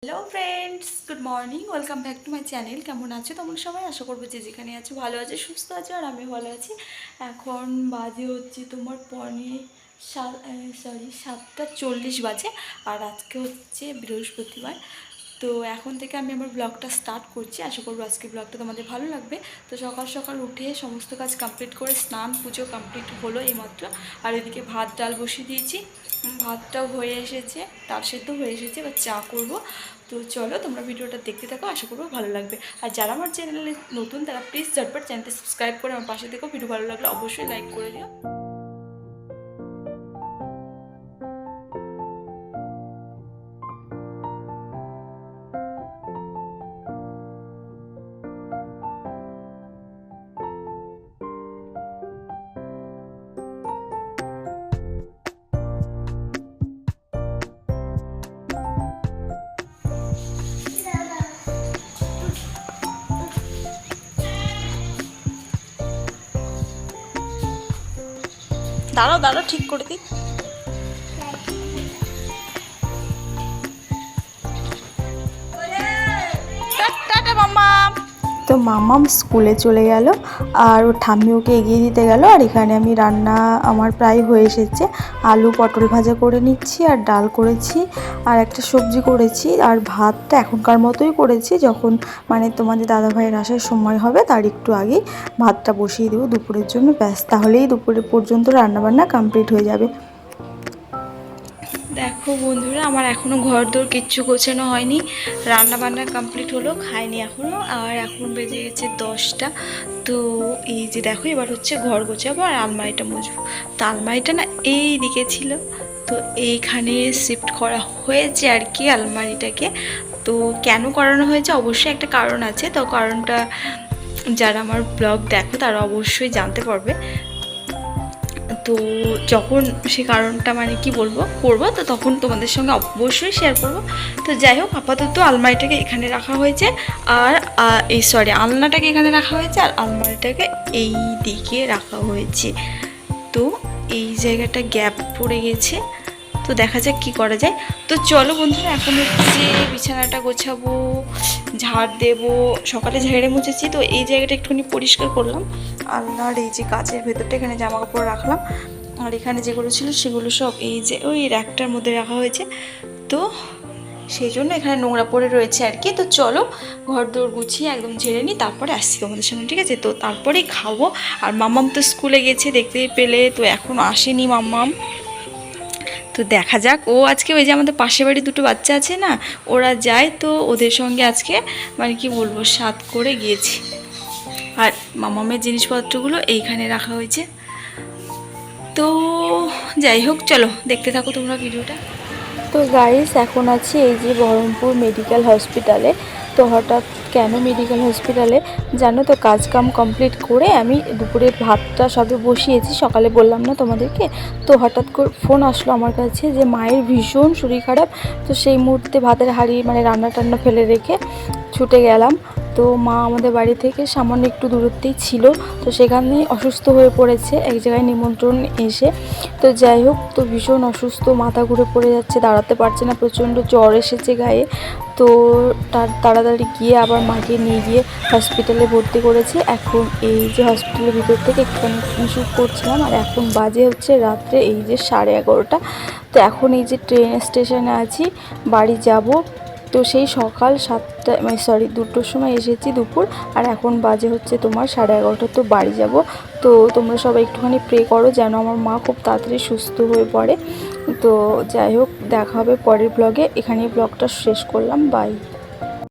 Hello friends, good morning, welcome back to my channel. কেমন আছো তোমরা সবাই? আশা করবো যে যেখানে আছো ভালো আছে, সুস্থ আছো, আর আমি ভালো আছি। এখন বাজে হচ্ছে তোমার 7:40 বাজে, আর আজকে হচ্ছে বৃহস্পতিবার। তো এখন থেকে আমি আমার ব্লগটা স্টার্ট করছি। আশা করবো আজকে ব্লগটা তোমাদের ভালো লাগবে। তো সকাল সকাল উঠে সমস্ত কাজ কমপ্লিট করে স্নান পুজো কমপ্লিট হলো এইমাত্র। আর এদিকে ভাত ডাল বসিয়ে দিয়েছি, ভাতটাও হয়ে এসেছে, ডাল সেদ্ধ হয়ে এসেছে, এবার চা করবো। তো চলো তোমরা ভিডিওটা দেখতে থাকো, আশা করবো ভালো লাগবে। আর যারা আমার চ্যানেলে নতুন তারা প্লিজ ঝটপট চ্যানেলটা সাবস্ক্রাইব করে আমার পাশে দেখো। ভিডিও ভালো লাগলে অবশ্যই লাইক করে দিও। দাঁড়াও দাঁড়াও, ঠিক করে দিই। টাটা মাম্মা। তো মাম্মাম স্কুলে চলে গেল, আর ও ঠাম্মি ওকে এগিয়ে দিতে গেল। আর এখানে আমি রান্না আমার প্রায় হয়ে এসেছে। আলু পটল ভাজা করে নিচ্ছি, আর ডাল করেছি, আর একটা সবজি করেছি, আর ভাতটা এখনকার মতোই করেছি। যখন মানে তোমাদের দাদাভাইয়ের আসার সময় হবে তার একটু আগেই ভাতটা বসিয়ে দেবো দুপুরের জন্য, ব্যাস তাহলেই দুপুরে পর্যন্ত রান্নাবান্না কমপ্লিট হয়ে যাবে। দেখো বন্ধুরা, আমার এখনও ঘর দোর কিচ্ছু গোছানো হয়নি। রান্না বান্না কমপ্লিট হলো, খাইনি এখনও। আর এখন বেজে গেছে 10টা। তো এই যে দেখো, এবার হচ্ছে ঘর গোছাবো আর আলমারিটা মুছবো। তো আলমারিটা না এই দিকে ছিল, তো এইখানে শিফট করা হয়েছে আর কি আলমারিটাকে। তো কেন করানো হয়েছে, অবশ্যই একটা কারণ আছে। তো কারণটা যারা আমার ব্লগ দেখো তারা অবশ্যই জানতে পারবে। তো যখন সে কারণটা মানে কি বলবো করবো, তো তখন তোমাদের সঙ্গে অবশ্যই শেয়ার করব। তো যাই হোক, আপাতত আলমারিটাকে এখানে রাখা হয়েছে, আর আলনাটাকে এখানে রাখা হয়েছে, আর আলমারিটাকে এই দিকে রাখা হয়েছে। তো এই জায়গাটা গ্যাপ পড়ে গেছে, তো দেখা যাক কি করা যায়। তো চলো বন্ধুরা, এখন হচ্ছে বিছানাটা গোছাবো, ঝাড় দেবো। সকালে ঝেড়ে মুছেছি, তো এই জায়গাটা একটুখানি পরিষ্কার করলাম। আলনার এই যে কাচের ভেতরটা, এখানে জামা কাপড় রাখলাম, আর এখানে যেগুলো ছিল সেগুলো সব এই যে ওই র্যাকটার মধ্যে রাখা হয়েছে। তো সেই জন্য এখানে নোংরা পড়ে রয়েছে আর কি। তো চলো ঘর দৌড় গুছিয়ে একদম ঝেড়ে নিই, তারপরে আসছি তোমাদের সামনে, ঠিক আছে? তো তারপরেই খাবো। আর মাম্মাম তো স্কুলে গেছে, দেখতেই পেলে, তো এখনও আসেনি মাম্মাম। তো দেখা যাক, ও আজকে ওই যে আমাদের পাশের বাড়ি দুটো বাচ্চা আছে না, ওরা যায়, তো ওদের সঙ্গে আজকে মানে কি বলবো সাথ করে গিয়েছি। আর মামামের জিনিসপত্রগুলো এইখানে রাখা হয়েছে। তো যাই হোক, চলো দেখতে থাকো তোমরা ভিডিওটা। তো গাইস, এখন আছি এই যে বহরমপুর মেডিকেল হসপিটালে। তো হঠাৎ কেন মেডিকেল হসপিটালে জানো তো, কাজ কাম কমপ্লিট করে আমি দুপুরের ভাতটা সবে বসিয়েছি, সকালে বললাম না তোমাদেরকে। তো হঠাৎ করে ফোন আসলো আমার কাছে যে মায়ের ভীষণ শরীর খারাপ। তো সেই মুহূর্তে ভাতের হাঁড়ি মানে রান্না টান্না ফেলে রেখে ছুটে গেলাম। তো মা আমাদের বাড়ি থেকে সামান্য একটু দূরত্বেই ছিল, তো সেখানেই অসুস্থ হয়ে পড়েছে এক জায়গায় নিমন্ত্রণ এসে। তো যাই হোক, তো ভীষণ অসুস্থ, মাথা ঘুরে পড়ে যাচ্ছে, দাঁড়াতে পারছে না, প্রচণ্ড জ্বর এসেছে গায়ে। তো তাড়াতাড়ি গিয়ে আবার মাকে নিয়ে গিয়ে হসপিটালে ভর্তি করেছি। এখন এই যে হসপিটালের ভিতর থেকে একটুখানি শুট করছিলাম, আর এখন বাজে হচ্ছে রাত্রে এই যে 11:30। তো এখন এই যে ট্রেন স্টেশনে আছি, বাড়ি যাব। তো সেই সকাল 7টা মানে 2টোর সময় এসেছি দুপুর, আর এখন বাজে হচ্ছে তোমার 11:30। তো বাড়ি যাব। তো তোমরা সবাই একটুখানি প্রে করো যেন আমার মা খুব তাড়াতাড়ি সুস্থ হয়ে পড়ে। তো যাই হোক, দেখা হবে পরের ব্লগে। এখানেই ব্লগটা শেষ করলাম, বাই।